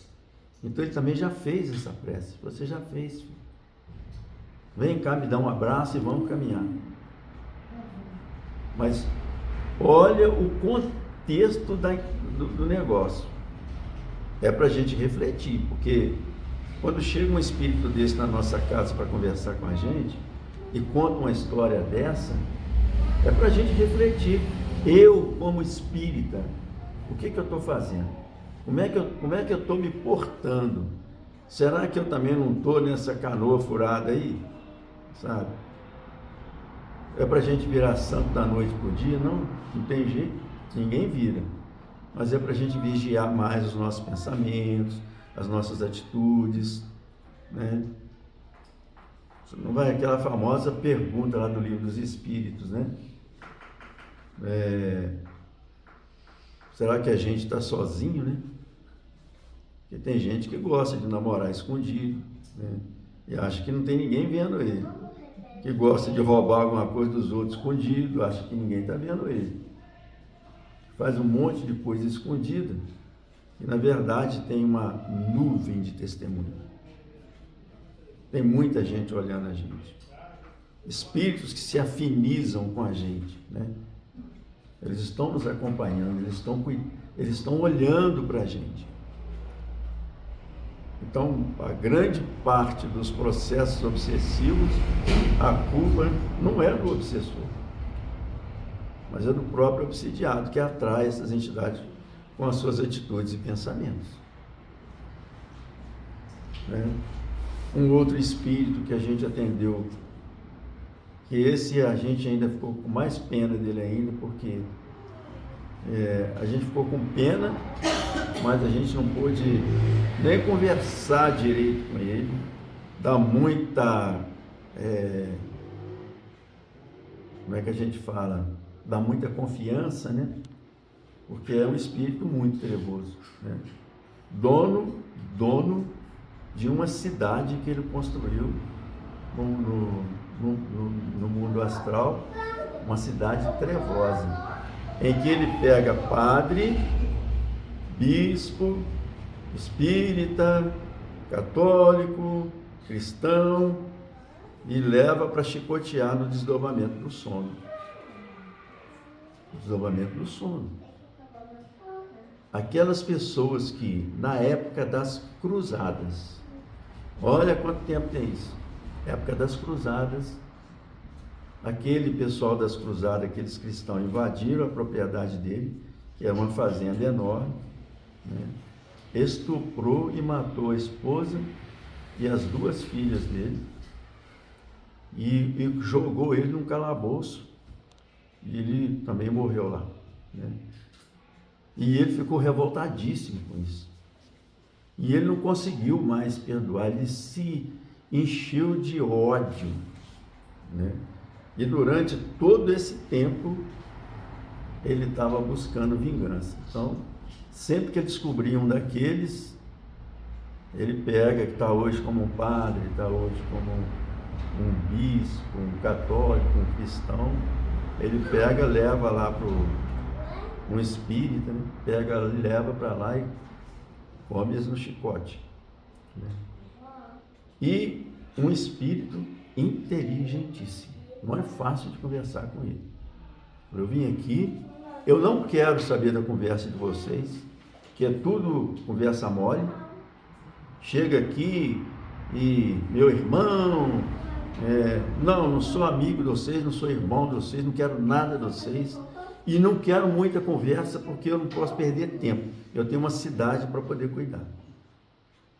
Então ele também já fez essa prece. Você já fez, filho. Vem cá, me dá um abraço e vamos caminhar. Mas olha o contexto do negócio. É para a gente refletir, porque quando chega um espírito desse na nossa casa para conversar com a gente, e conta uma história dessa, é para a gente refletir. Eu, como espírita, o que eu estou fazendo? Como é que eu estou me portando? Será que eu também não estou nessa canoa furada aí? Sabe? É para a gente virar santo da noite para o dia? Não tem jeito, ninguém vira. Mas é para a gente vigiar mais os nossos pensamentos, as nossas atitudes, né? Não vai aquela famosa pergunta lá do Livro dos Espíritos, né? Será que a gente está sozinho, né? Porque tem gente que gosta de namorar escondido, né? E acha que não tem ninguém vendo ele. Que gosta de roubar alguma coisa dos outros escondido, acha que ninguém está vendo ele. Faz um monte de coisa escondida e, na verdade, tem uma nuvem de testemunho. Tem muita gente olhando a gente. Espíritos que se afinizam com a gente, né? Eles estão nos acompanhando, eles estão olhando para a gente. Então, a grande parte dos processos obsessivos, a culpa não é do obsessor, mas é do próprio obsidiado, que atrai essas entidades com as suas atitudes e pensamentos. Né? Um outro espírito que a gente atendeu, que esse a gente ainda ficou com mais pena dele ainda, porque a gente ficou com pena, mas a gente não pôde nem conversar direito com ele, dá muita, como é que a gente fala? Dá muita confiança, né? Porque é um espírito muito trevoso, né? Dono de uma cidade que ele construiu no mundo astral, uma cidade trevosa, em que ele pega padre, bispo, espírita, católico, cristão e leva para chicotear no desdobramento do sono. Desdobramento do sono. Aquelas pessoas que, na época das cruzadas, olha quanto tempo tem isso, época das cruzadas, aquele pessoal das cruzadas, aqueles cristãos invadiram a propriedade dele, que era uma fazenda enorme, né? Estuprou e matou a esposa e as 2 filhas dele e jogou ele num calabouço e ele também morreu lá, né? E ele ficou revoltadíssimo com isso. E ele não conseguiu mais perdoar, ele se encheu de ódio, né? E durante todo esse tempo, ele estava buscando vingança. Então, sempre que ele descobria um daqueles, ele pega, que está hoje como um padre, está hoje como um bispo, um católico, um cristão, ele pega, leva lá para um espírita, né? Pega, leva para lá e come eles no chicote, né? E um espírito inteligentíssimo. Não é fácil de conversar com ele. Eu vim aqui, eu não quero saber da conversa de vocês, que é tudo conversa mole. Chega aqui e meu irmão, não sou amigo de vocês, não sou irmão de vocês, não quero nada de vocês e não quero muita conversa porque eu não posso perder tempo. Eu tenho uma cidade para poder cuidar.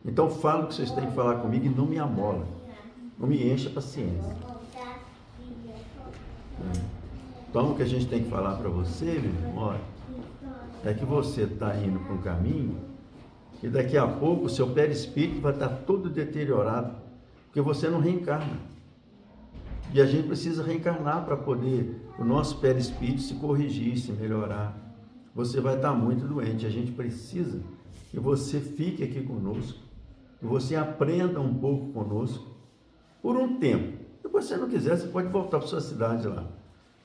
Então fala o que vocês têm que falar comigo e não me amola, não me encha a paciência. Então o que a gente tem que falar para você, meu irmão, olha, é que você está indo para um caminho e daqui a pouco o seu perispírito vai estar todo deteriorado, porque você não reencarna. E a gente precisa reencarnar para poder o nosso perispírito se corrigir, se melhorar. Você vai estar muito doente, a gente precisa que você fique aqui conosco, que você aprenda um pouco conosco, por um tempo. Se você não quiser, você pode voltar para sua cidade lá.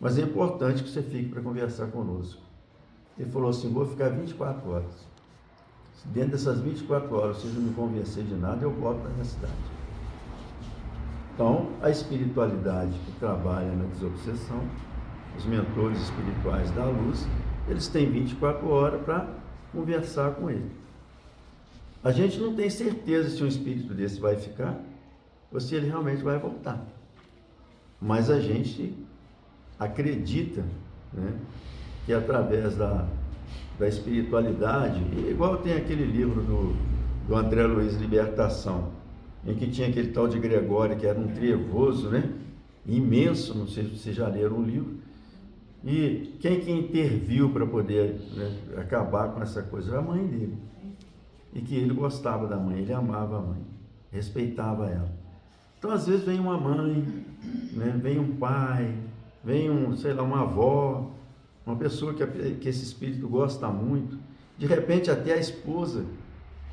Mas é importante que você fique para conversar conosco. Ele falou assim, vou ficar 24 horas. Se dentro dessas 24 horas vocês não me convencerem de nada, eu volto para a minha cidade. Então, a espiritualidade que trabalha na desobsessão, os mentores espirituais da luz, eles têm 24 horas para conversar com ele. A gente não tem certeza se um espírito desse vai ficar ou se ele realmente vai voltar. mas a gente acredita, né, que através da espiritualidade, igual tem aquele livro do André Luiz, Libertação, em que tinha aquele tal de Gregório, que era um trevoso, né, imenso, não sei se vocês já leram o livro, e quem que interviu para poder, né, acabar com essa coisa? A mãe dele. E que ele gostava da mãe, ele amava a mãe, respeitava ela. Então, às vezes, vem uma mãe, né, vem um pai, vem sei lá, uma avó, uma pessoa que esse espírito gosta muito, de repente até a esposa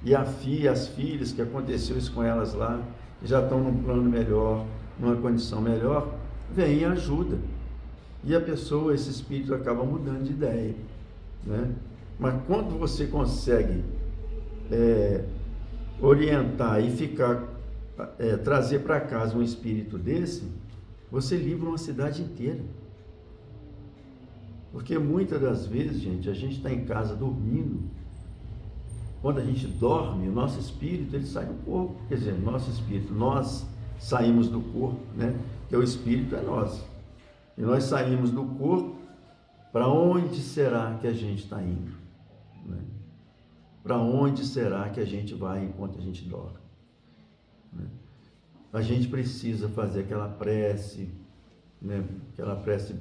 e as filhas, que aconteceu isso com elas lá, que já estão num plano melhor, numa condição melhor, vem e ajuda. E a pessoa, esse espírito, acaba mudando de ideia, né? Mas quando você consegue orientar e trazer para casa um espírito desse, você livra uma cidade inteira. Porque muitas das vezes, gente, a gente está em casa dormindo. Quando a gente dorme, o nosso espírito, ele sai do corpo. Quer dizer, nosso espírito, nós saímos do corpo, né? Que o espírito é nós. E nós saímos do corpo, para onde será que a gente está indo? Né? Para onde será que a gente vai enquanto a gente dorme? Né? A gente precisa fazer aquela prece, né? Aquela prece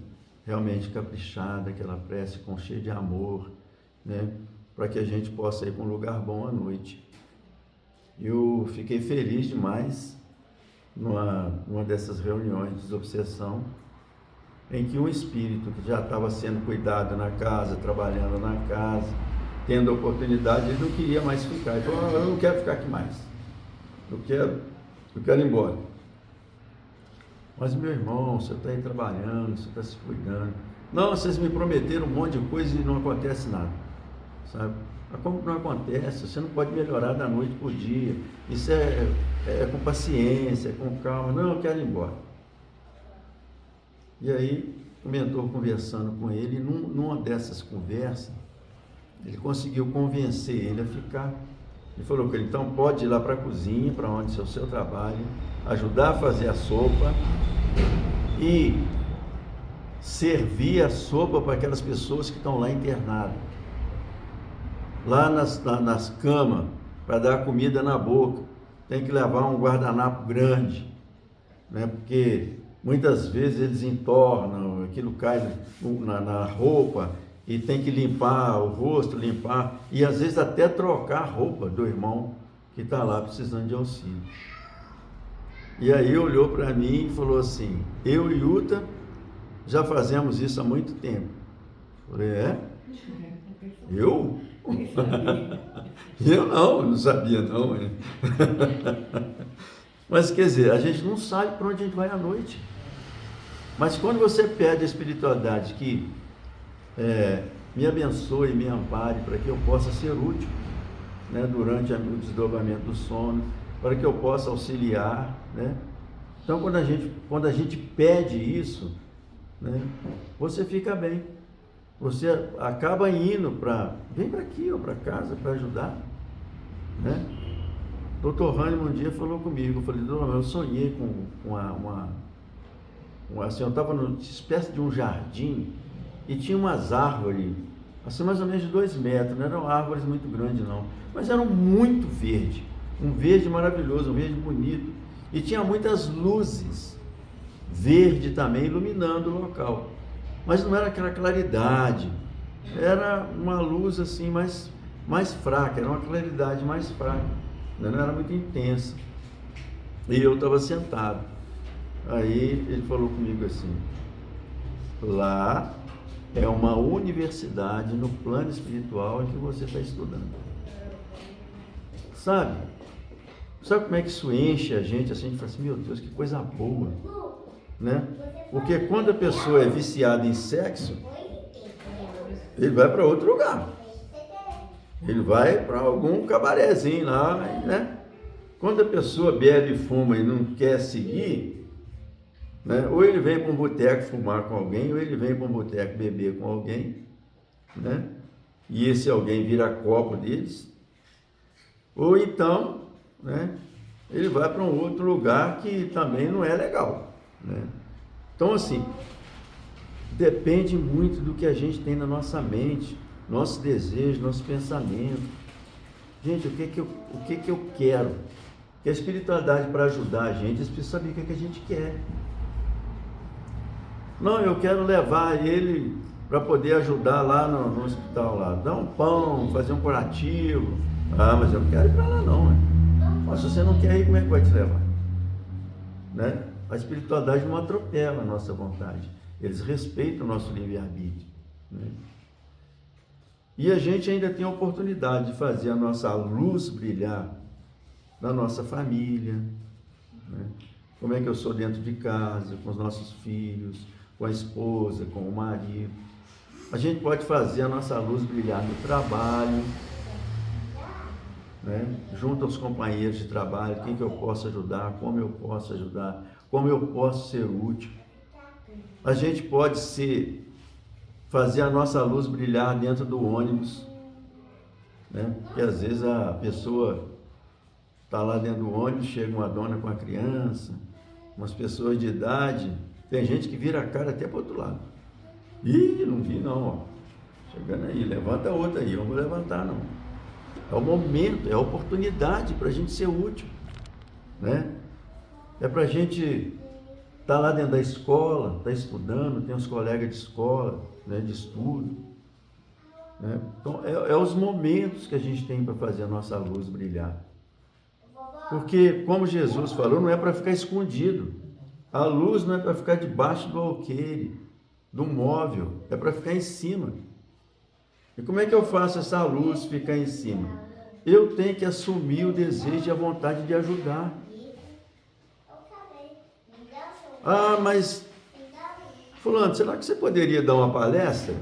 realmente caprichada, aquela prece com cheio de amor, né? Para que a gente possa ir para um lugar bom à noite. Eu fiquei feliz demais numa dessas reuniões de desobsessão, em que um espírito que já estava sendo cuidado na casa, trabalhando na casa, tendo a oportunidade, ele não queria mais ficar. Ele falou: eu não quero ficar aqui mais, eu quero ir embora. Mas, meu irmão, você está aí trabalhando, você está se cuidando. Não, vocês me prometeram um monte de coisa e não acontece nada, sabe? Mas como não acontece? Você não pode melhorar da noite para o dia. Isso é com paciência, é com calma. Não, eu quero ir embora. E aí, o mentor conversando com ele, numa dessas conversas, ele conseguiu convencer ele a ficar. Ele falou com ele: então pode ir lá para a cozinha, para onde é o seu trabalho, ajudar a fazer a sopa e servir a sopa para aquelas pessoas que estão lá internadas, lá nas camas, para dar comida na boca. Tem que levar um guardanapo grande, né? Porque muitas vezes eles entornam, aquilo cai na roupa e tem que limpar o rosto, limpar, e às vezes até trocar a roupa do irmão que está lá precisando de auxílio. E aí olhou para mim e falou assim: eu e Uta já fazemos isso há muito tempo. Eu falei: é? Eu? Eu não sabia não. Mas quer dizer, a gente não sabe para onde a gente vai à noite. Mas quando você pede a espiritualidade que me abençoe, me ampare, para que eu possa ser útil, né, durante o desdobramento do sono, para que eu possa auxiliar, né? Então, quando a gente pede isso, né, você fica bem. Você acaba indo vem para aqui ou para casa para ajudar, né? Dr. Hahnemann um dia falou comigo, eu falei: doutor, eu sonhei com assim, eu estava numa espécie de um jardim e tinha umas árvores, assim, mais ou menos de 2 metros, não eram árvores muito grandes não, mas eram muito verde, um verde maravilhoso, um verde bonito, e tinha muitas luzes verde também iluminando o local, mas não era aquela claridade, era uma luz assim mais fraca, era uma claridade mais fraca, não era muito intensa. E eu estava sentado. Aí ele falou comigo assim: lá é uma universidade no plano espiritual em que você está estudando. Sabe como é que isso enche a gente assim? A gente fala assim: meu Deus, que coisa boa, né? Porque quando a pessoa é viciada em sexo, ele vai para outro lugar. Ele vai para algum cabarezinho lá, né? Quando a pessoa bebe e fuma e não quer seguir, né? Ou ele vem para um boteco fumar com alguém, ou ele vem para um boteco beber com alguém, né? E esse alguém vira copo deles. Ou então, né, ele vai para um outro lugar que também não é legal, né? Então, assim, depende muito do que a gente tem na nossa mente, nosso desejo, nosso pensamento. Gente, o que eu quero? Que a espiritualidade, para ajudar a gente, eles precisam saber o que a gente quer. Não, eu quero levar ele para poder ajudar lá no hospital, lá, dar um pão, fazer um curativo. Ah, mas eu não quero ir para lá não, né? Mas se você não quer ir, como é que vai te levar? Né? A espiritualidade não atropela a nossa vontade. Eles respeitam o nosso livre-arbítrio. Né? E a gente ainda tem a oportunidade de fazer a nossa luz brilhar na nossa família. Né? Como é que eu sou dentro de casa, com os nossos filhos, com a esposa, com o marido. A gente pode fazer a nossa luz brilhar no trabalho, né? Junto aos companheiros de trabalho, quem que eu posso ajudar, como eu posso ajudar, como eu posso ser útil. A gente pode fazer a nossa luz brilhar dentro do ônibus, né? Porque às vezes a pessoa está lá dentro do ônibus, chega uma dona com a criança, umas pessoas de idade, tem gente que vira a cara até para o outro lado. Ih, não vi não, ó. Chegando aí, levanta outra aí, eu não vou levantar não. É o momento, é a oportunidade para a gente ser útil, né? É para a gente estar lá dentro da escola, estar estudando, tem os colegas de escola, né, de estudo, né? Então, é os momentos que a gente tem para fazer a nossa luz brilhar. Porque, como Jesus falou, não é para ficar escondido. A luz não é para ficar debaixo do alqueire, do móvel, é para ficar em cima. E como é que eu faço essa luz ficar em cima? Eu tenho que assumir o desejo e a vontade de ajudar. Ah, mas fulano, será que você poderia dar uma palestra?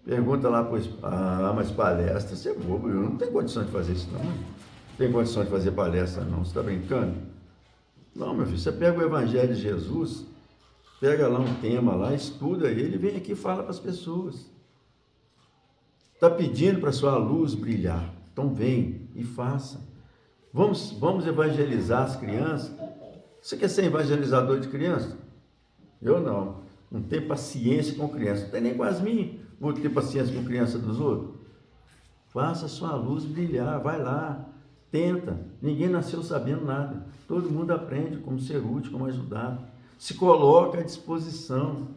Pergunta lá para o mas palestra, você é bobo, eu não tenho condição de fazer isso não. Não tem condição de fazer palestra não, você está brincando? Não, meu filho, você pega o Evangelho de Jesus, pega lá um tema lá, estuda ele, vem aqui e fala para as pessoas. Está pedindo para a sua luz brilhar, então vem e faça. Vamos evangelizar as crianças. Você quer ser evangelizador de criança? Eu não tenho paciência com criança, não tem nem com as minhas, vou ter paciência com criança dos outros. Faça a sua luz brilhar, vai lá, tenta, ninguém nasceu sabendo nada, todo mundo aprende como ser útil, como ajudar, se coloca à disposição,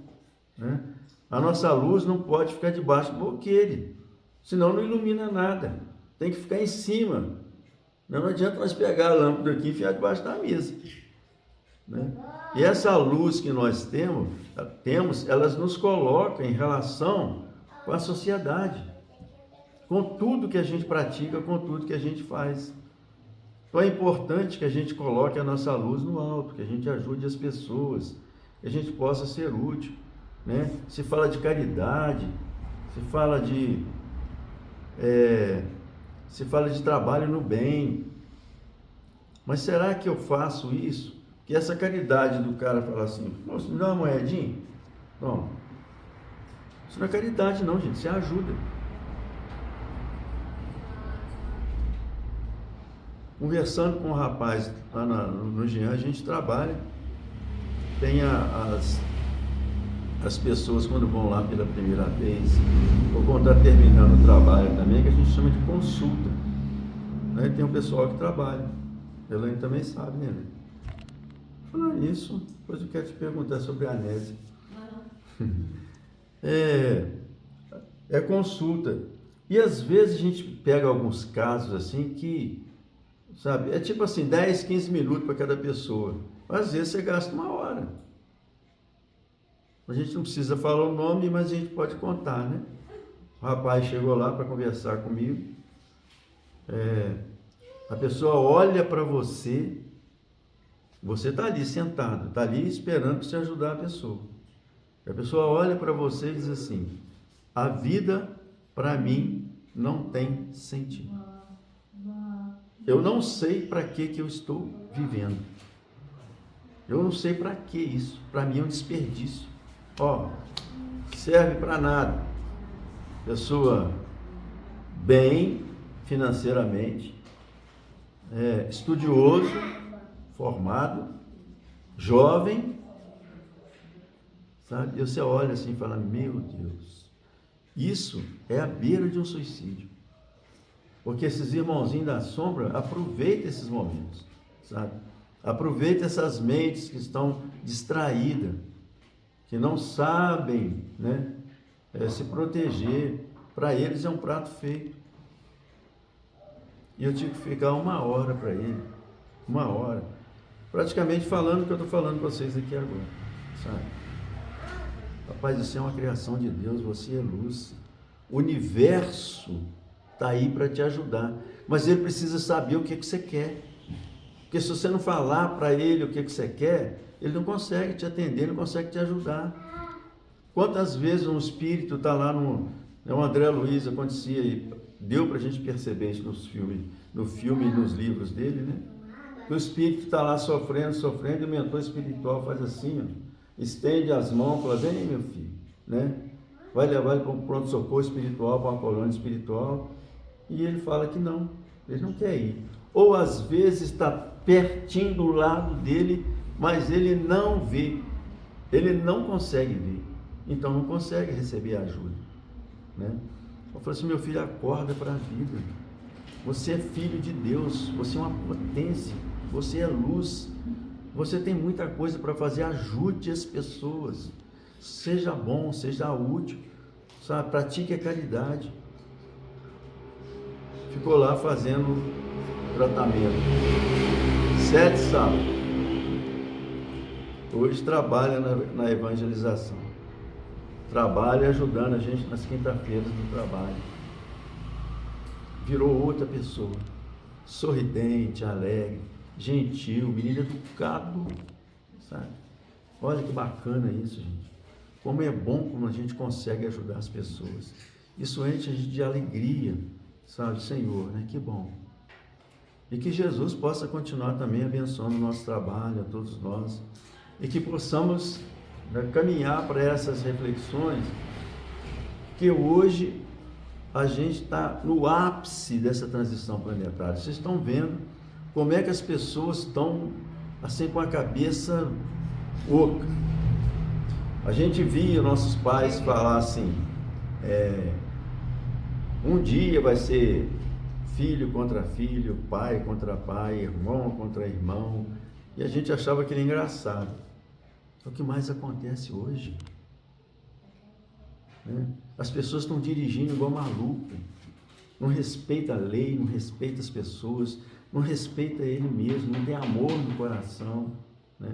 né? A nossa luz não pode ficar debaixo do alqueire, senão não ilumina nada, tem que ficar em cima, não adianta nós pegar a lâmpada aqui e enfiar debaixo da mesa, né? E essa luz que nós temos, elas nos colocam em relação com a sociedade, com tudo que a gente pratica, com tudo que a gente faz. Então é importante que a gente coloque a nossa luz no alto, que a gente ajude as pessoas, que a gente possa ser útil, né? Se fala de caridade, se fala de trabalho no bem, mas será que eu faço isso? Que essa caridade do cara falar assim, moço, me dá uma moedinha? Não, isso não é caridade não, gente, isso é ajuda. Conversando com o rapaz lá no Jean, a gente trabalha, tem as pessoas quando vão lá pela primeira vez, ou quando está terminando o trabalho também, que a gente chama de consulta, né? Tem um pessoal que trabalha, Elaine também sabe, né? Falando isso, depois eu quero te perguntar sobre a anésia. É consulta, e às vezes a gente pega alguns casos assim que, sabe, é tipo assim, 10, 15 minutos para cada pessoa. Às vezes você gasta uma hora. A gente não precisa falar o nome, mas a gente pode contar, né? O rapaz chegou lá para conversar comigo. A pessoa olha para você, você está ali sentado, está ali esperando você ajudar a pessoa. A pessoa olha para você e diz assim, a vida para mim não tem sentido. Eu não sei para que eu estou vivendo. Eu não sei para que isso. Para mim é um desperdício. Serve para nada. Pessoa bem financeiramente, estudioso, formado, jovem, sabe? E você olha assim e fala, meu Deus, isso é a beira de um suicídio. Porque esses irmãozinhos da sombra aproveitam esses momentos, sabe? Aproveita essas mentes que estão distraídas, que não sabem, né, se proteger. Para eles é um prato feio. E eu tive que ficar 1 hora para ele, 1 hora, praticamente falando o que eu estou falando para vocês aqui agora, sabe? Rapaz, você é uma criação de Deus, você é luz. O universo está aí para te ajudar, mas ele precisa saber o que você quer. Porque se você não falar para ele o que você quer, ele não consegue te atender, não consegue te ajudar. Quantas vezes um espírito está lá o André Luiz acontecia, e deu para a gente perceber isso no filme e nos livros dele, né? O espírito está lá sofrendo, e o mentor espiritual faz assim, ó, estende as mãos e fala, vem meu filho, né? Vai levar ele para um pronto-socorro espiritual, para uma colônia espiritual, e ele fala que não, ele não quer ir. Ou às vezes está pertinho do lado dele, mas ele não vê, ele não consegue ver, então não consegue receber ajuda, né? Eu falei assim, meu filho, acorda para a vida, você é filho de Deus, você é uma potência, você é luz, você tem muita coisa para fazer, ajude as pessoas, seja bom, seja útil, sabe? Pratique a caridade. Ficou lá fazendo tratamento 7 sábados. Hoje trabalha na evangelização, trabalha ajudando a gente nas quinta-feiras do trabalho. Virou outra pessoa, sorridente, alegre, gentil, menino educado, sabe? Olha que bacana isso, gente. Como é bom como a gente consegue ajudar as pessoas. Isso enche a gente de alegria, sabe? Senhor, né? Que bom. E que Jesus possa continuar também abençoando o nosso trabalho, a todos nós. E que possamos, né, caminhar para essas reflexões, que hoje a gente está no ápice dessa transição planetária. Vocês estão vendo como é que as pessoas estão assim com a cabeça oca. A gente via nossos pais falar assim, um dia vai ser filho contra filho, pai contra pai, irmão contra irmão, e a gente achava aquilo engraçado. É o que mais acontece hoje, né? As pessoas estão dirigindo igual maluco, não respeita a lei, não respeita as pessoas, não respeita ele mesmo, não tem amor no coração, né?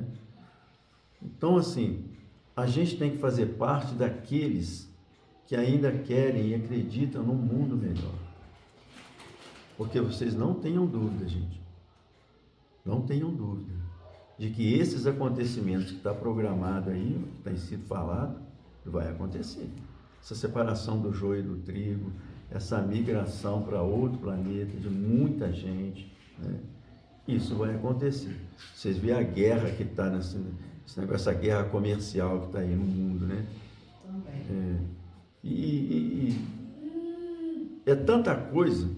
Então, assim, a gente tem que fazer parte daqueles que ainda querem e acreditam num mundo melhor. Porque vocês não tenham dúvida, gente, não tenham dúvida de que esses acontecimentos que está programado aí, que tem sido falado, vai acontecer. Essa separação do joio e do trigo, essa migração para outro planeta de muita gente, né? Isso vai acontecer. Vocês veem a guerra que está nesse negócio, essa guerra comercial que está aí no mundo, né? E é tanta coisa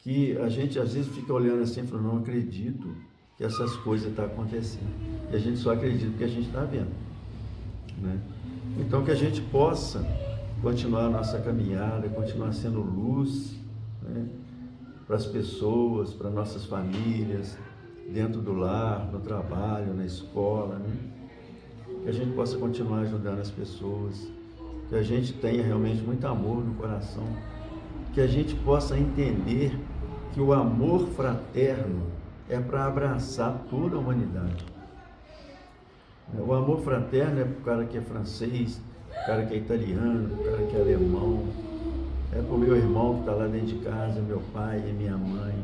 que a gente às vezes fica olhando assim e falando, não acredito que essas coisas estão acontecendo. E a gente só acredita que a gente está vendo, né? Então que a gente possa continuar a nossa caminhada, continuar sendo luz, né, para as pessoas, para nossas famílias, dentro do lar, no trabalho, na escola, né? Que a gente possa continuar ajudando as pessoas, que a gente tenha realmente muito amor no coração, que a gente possa entender que o amor fraterno é para abraçar toda a humanidade. O amor fraterno é para o cara que é francês, o cara que é italiano, o cara que é alemão, é para o meu irmão que está lá dentro de casa, meu pai e minha mãe.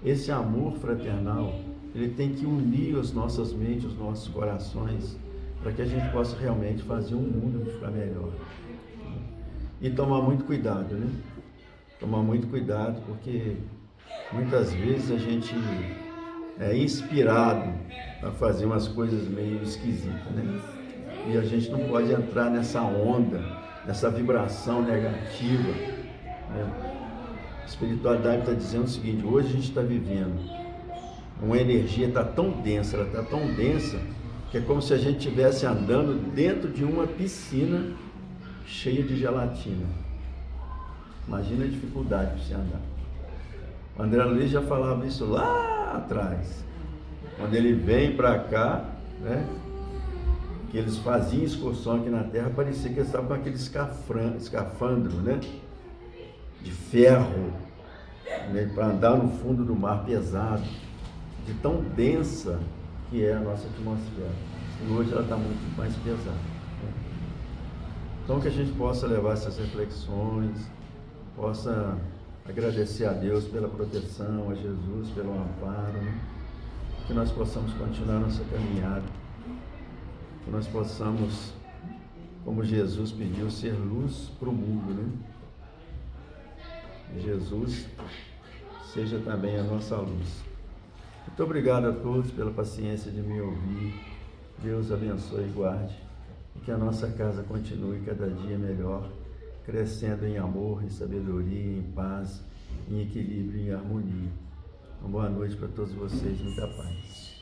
Esse amor fraternal, ele tem que unir as nossas mentes, os nossos corações, para que a gente possa realmente fazer um mundo ficar melhor. E tomar muito cuidado, né? Tomar muito cuidado, porque muitas vezes a gente é inspirado a fazer umas coisas meio esquisitas, né? E a gente não pode entrar nessa onda, nessa vibração negativa, né? A espiritualidade está dizendo o seguinte, hoje a gente está vivendo uma energia, está tão densa, ela está tão densa, que é como se a gente estivesse andando dentro de uma piscina cheia de gelatina. Imagina a dificuldade para você andar. O André Luiz já falava isso lá atrás. Quando ele vem para cá, né, que eles faziam excursão aqui na Terra, parecia que eles estavam com aquele escafandro, né, de ferro, né, para andar no fundo do mar pesado, de tão densa que é a nossa atmosfera. E hoje ela está muito mais pesada, né? Então que a gente possa levar essas reflexões, possa agradecer a Deus pela proteção, a Jesus pelo amparo, né? Que nós possamos continuar nossa caminhada, que nós possamos, como Jesus pediu, ser luz para o mundo, né? Jesus seja também a nossa luz. Muito obrigado a todos pela paciência de me ouvir. Deus abençoe e guarde, e que a nossa casa continue cada dia melhor, crescendo em amor, em sabedoria, em paz, em equilíbrio e em harmonia. Uma boa noite para todos vocês, muita paz.